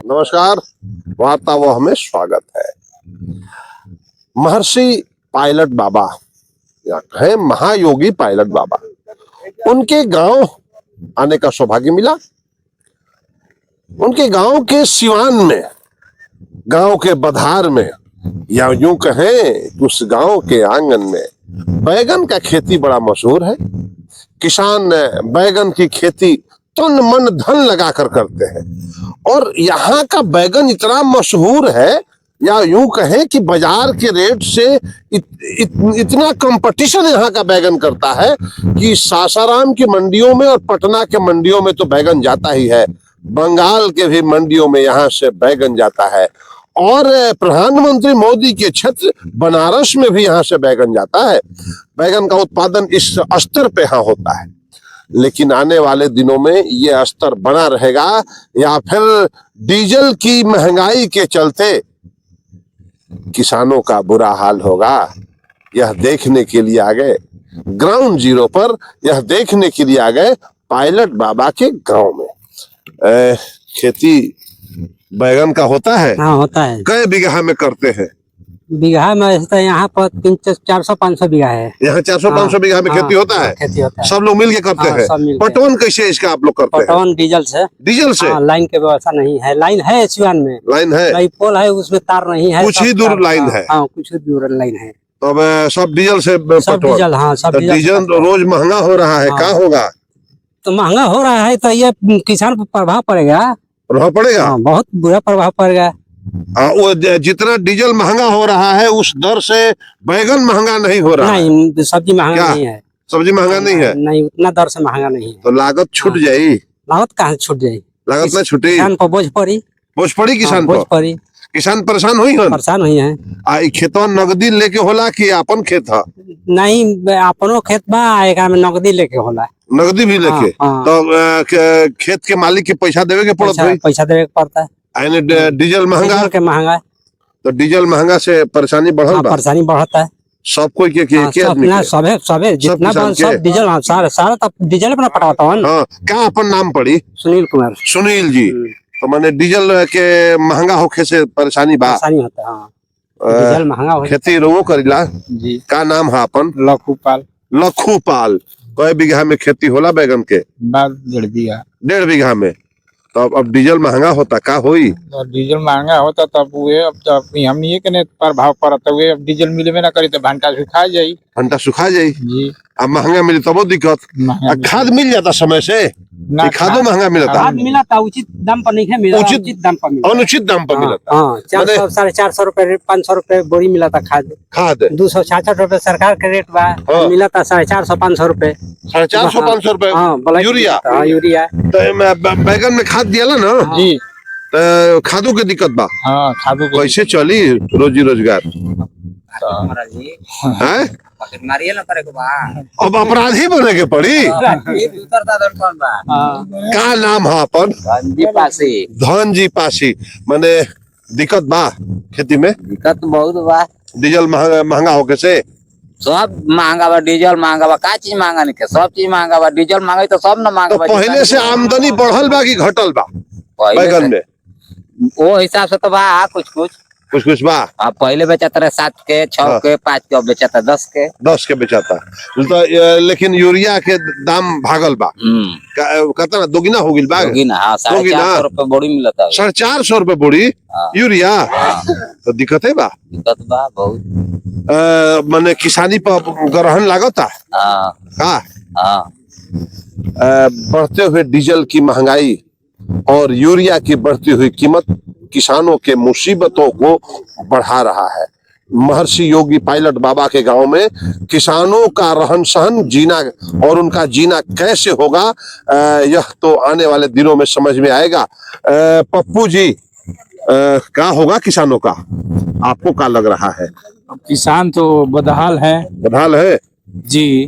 नमस्कार, वार्तावह में स्वागत है। महर्षि पायलट बाबा या कहें महायोगी पायलट बाबा, उनके गांव आने का सौभाग्य मिला। उनके गांव के सिवान में, गांव के बधार में, या यूं कहें उस गांव के आंगन में बैगन का खेती बड़ा मशहूर है। किसान बैगन की खेती तन मन धन लगाकर करते हैं और यहाँ का बैगन इतना मशहूर है, या यूं कहें कि बाजार के रेट से इतना कंपटीशन यहाँ का बैगन करता है कि सासाराम की मंडियों में और पटना के मंडियों में तो बैगन जाता ही है, बंगाल के भी मंडियों में यहाँ से बैगन जाता है, और प्रधानमंत्री मोदी के क्षेत्र बनारस में भी यहाँ से बैगन जाता है। बैगन का उत्पादन इस स्तर पे यहाँ होता है, लेकिन आने वाले दिनों में ये स्तर बना रहेगा या फिर डीजल की महंगाई के चलते किसानों का बुरा हाल होगा। यह देखने के लिए आ गए ग्राउंड जीरो पर, यह देखने के लिए आ गए पायलट बाबा के गांव में। खेती बैगन का होता है? हाँ, होता है। कई बीघा में करते हैं? बीघा में ऐसे तो यहाँ पर 400-500 बीघा है। यहाँ 400-500 बीघा में खेती होता है? खेती होता है। सब लोग मिल के करते हैं। पटवन कैसे इसका आप लोग करते हैं? पटवन डीजल से। डीजल से? लाइन की व्यवस्था नहीं है। लाइन है सिवान में, लाइन है, पोल है, उसमें तार नहीं है। कुछ ही दूर लाइन है। हाँ, कुछ ही दूर लाइन है। तो अब सब डीजल से सब डीजल। हाँ, सब तो डीजल रोज महंगा हो रहा है। क्या होगा? तो महंगा हो रहा है तो ये किसान पर प्रभाव पड़ेगा। प्रभाव पड़ेगा? बहुत बुरा प्रभाव पड़ेगा। वो जितना डीजल महंगा हो रहा है उस दर से बैगन महंगा नहीं हो रहा है। नहीं, सब्जी महंगा नहीं है। सब्जी महंगा नहीं है? नहीं, उतना दर से महंगा नहीं है। तो लागत छूट जाये? लागत कहाँ छूट जाये? लागत ना छूटी, किसान पर बोझ पड़ी। बोझ पड़ी किसान पर? बोझ पड़ी। किसान परेशान हुई है? परेशान हुई है। खेतवा नगदी लेके होला कि अपन खेत है? नहीं, अपनो खेत बा, एक में नगदी लेके होला। नगदी भी लेके? हाँ। तो खेत के मालिक के पैसा देवे के पड़ता है? पैसा देवे के पड़ता है। डीजल महंगा के महंगा, तो डीजल महंगा से परेशानी बढ़ल बा। परेशानी बढ़ता है सब कोई के सबे जितना सब डीजल। सारा तब डीजल अपना पटाता है। हाँ, क्या अपन नाम पड़ी? सुनील कुमार। सुनील जी। तो मैंने डीजल के महंगा होखे से परेशानी बा? परेशानी होता है। हाँ, डीजल महंगा हो। खेती रोगो करीला जी। का नाम है अपन? लखूपाल। लखूपाल। कई बीघा में खेती होला बैगन के? 1.5 बीघा। 1.5 बीघा में। तो अब डीजल महंगा होता, का होई? डीजल महंगा होता तब हुए, अब हमनी ये कने प्रभाव पड़ता हुए। अब डीजल मिले में ना करी तो भंटा सुखा जाई। भंटा सुखा जाई जी। अब महंगा मिली तब दिक्कत। खाद मिल जाता समय से? खादो महंगा मिलता? खाद मिला था उचित दाम पर नहीं है, मिला उचित दाम पर मिला। अनुचित दाम पर मिलता? हाँ, 400-450 रुपए 500 रुपए बोरी मिला था खाद। 266 रुपए सरकार के रेट बा। मिला था 450-500 रुपए। 450-500 रुपए यूरिया? हाँ, यूरिया। तो बैगन में खाद दिया ना जी। तो खादों के दिक्कत बा? हाँ, खादों कैसे चली रोजी रोजगार? अब अपराधी बने के पड़ी? का नाम है अपन? धन जी पासी। माने दिक्कत बा खेती में? दिक्कत बहुत बा। डीजल महंगा होके से सब महंगा बा। डीजल महंगा बा। का चीज महंगा नहीं, सब चीज महंगा बा। डीजल महंगा तो सब न महंगा बा। तो पहले से आमदनी बढ़ल बा कि घटल बा बैगन में? वो हिसाब से तो बा कुछ बा। आप पहले बेचाता रहे 7 के 6 के 5 के, अब बेचाता 10 के बेचाता। तो लेकिन यूरिया के दाम भागल बा। कहता ना दोगुना हो गिल बा? 450 रुपए बोरी मिलता। 450 रुपए बोरी यूरिया? तो दिक्कत है बा? दिक्कत बा बहुत। माने किसानी पर ग्रहण लागता का? बढ़ते हुए डीजल की महंगाई और यूरिया की बढ़ती हुई कीमत किसानों के मुसीबतों को बढ़ा रहा है। महर्षि योगी पायलट बाबा के गांव में किसानों का रहन सहन, जीना और उनका जीना कैसे होगा, यह तो आने वाले दिनों में समझ में आएगा। पप्पू जी, क्या होगा किसानों का? आपको क्या लग रहा है? किसान तो बदहाल है। बदहाल है? जी,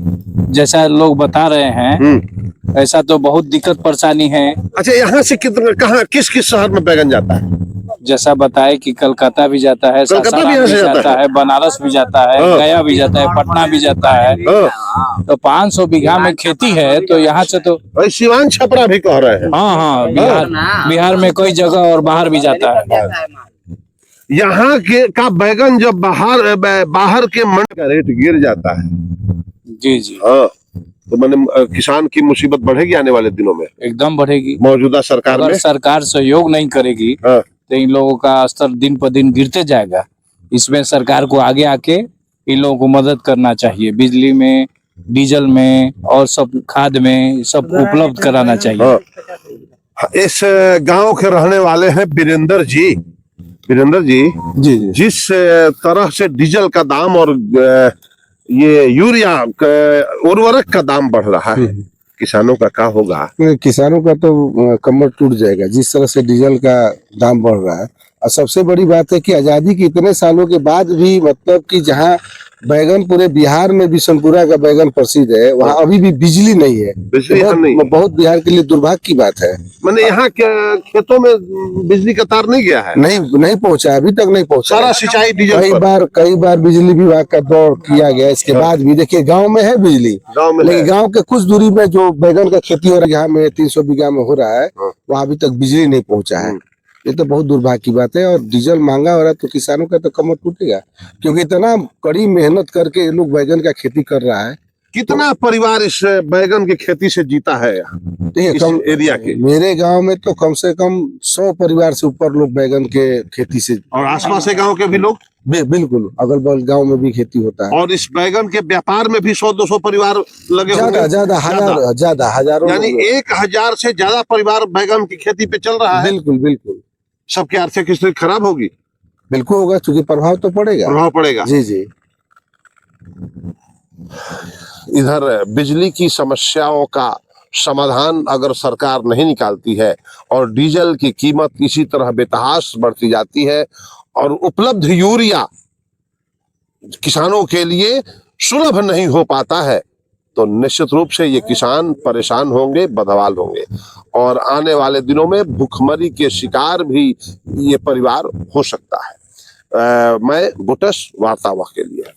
जैसा लोग बता रहे हैं ऐसा तो बहुत दिक्कत परेशानी है। अच्छा, यहाँ से कितना, कहाँ, किस किस शहर में बैगन जाता है? जैसा बताए कि कलकत्ता भी जाता है, कलकत्ता भी सासाराम यहाँ भी से जाता जाता है, बनारस भी जाता है, हाँ। गया भी जाता है, पटना भी जाता है। तो 500 बीघा में खेती है तो यहाँ से तो भाई सिवान छपरा भी कह रहे हैं। हाँ, बिहार में कई जगह और बाहर भी जाता है। यहाँ के का बैगन जब बाहर के मंडी का रेट गिर जाता है, जी, हाँ, तो मैंने किसान की मुसीबत बढ़ेगी आने वाले दिनों में। एकदम बढ़ेगी। मौजूदा सरकार अगर में सरकार सहयोग नहीं करेगी हाँ। तो इन लोगों का स्तर दिन पर दिन गिरते जाएगा। इसमें सरकार को आगे आके इन लोगों को मदद करना चाहिए, बिजली में, डीजल में और सब खाद में सब उपलब्ध कराना चाहिए। हाँ। इस गांव के रहने वाले हैं वीरेंद्र जी। वीरेंद्र जी, जिस तरह से डीजल का दाम और ये यूरिया उर्वरक का दाम बढ़ रहा है, किसानों का क्या होगा? किसानों का तो कमर टूट जाएगा जिस तरह से डीजल का दाम बढ़ रहा है। और सबसे बड़ी बात है कि आजादी के इतने सालों के बाद भी मतलब कि जहाँ बैगन पूरे बिहार में बिशनपुरा का बैगन प्रसिद्ध है, वहाँ अभी भी बिजली नहीं है। बिजली यहाँ नहीं है। बहुत बिहार के लिए दुर्भाग्य की बात है। मैंने यहाँ के खेतों में बिजली का तार नहीं गया है, नहीं पहुंचा, अभी तक नहीं पहुंचा। सारा सिंचाई डीजल पर। कई बार बिजली विभाग का दौर किया गया, इसके बाद भी देखिए गांव में है बिजली, गांव में लेकिन गांव के कुछ दूरी में जो बैगन का खेती हो रहा है, यहाँ में 300 बीघा में हो रहा है, वहाँ अभी तक बिजली नहीं पहुंचा है। ये तो बहुत दुर्भाग्य की बात है। और डीजल महंगा हो रहा है तो किसानों का तो कमर टूटेगा, क्योंकि इतना कड़ी मेहनत करके ये लोग बैगन का खेती कर रहा है। कितना परिवार इस बैगन की खेती से जीता है देखिए इस एरिया के? मेरे गांव में तो कम से कम 100 परिवार से ऊपर लोग बैगन के खेती से। और आसपास के गांव के भी लोग? बिल्कुल, अगल बगल गांव में भी खेती होता है। और इस बैगन के व्यापार में भी 100-200 परिवार लगे होंगे? ज्यादा हजारों, यानी 1000 से ज्यादा परिवार बैगन की खेती पे चल रहा है। बिल्कुल सबकी आर्थिक स्थिति खराब होगी। बिल्कुल होगा, क्योंकि प्रभाव तो पड़ेगा। प्रभाव पड़ेगा। जी। इधर बिजली की समस्याओं का समाधान अगर सरकार नहीं निकालती है और डीजल की कीमत इसी तरह बेतहाश बढ़ती जाती है और उपलब्ध यूरिया किसानों के लिए सुलभ नहीं हो पाता है, तो निश्चित रूप से ये किसान परेशान होंगे, बदहाल होंगे और आने वाले दिनों में भूखमरी के शिकार भी ये परिवार हो सकता है। मैं बुटस वार्तावाह के लिए।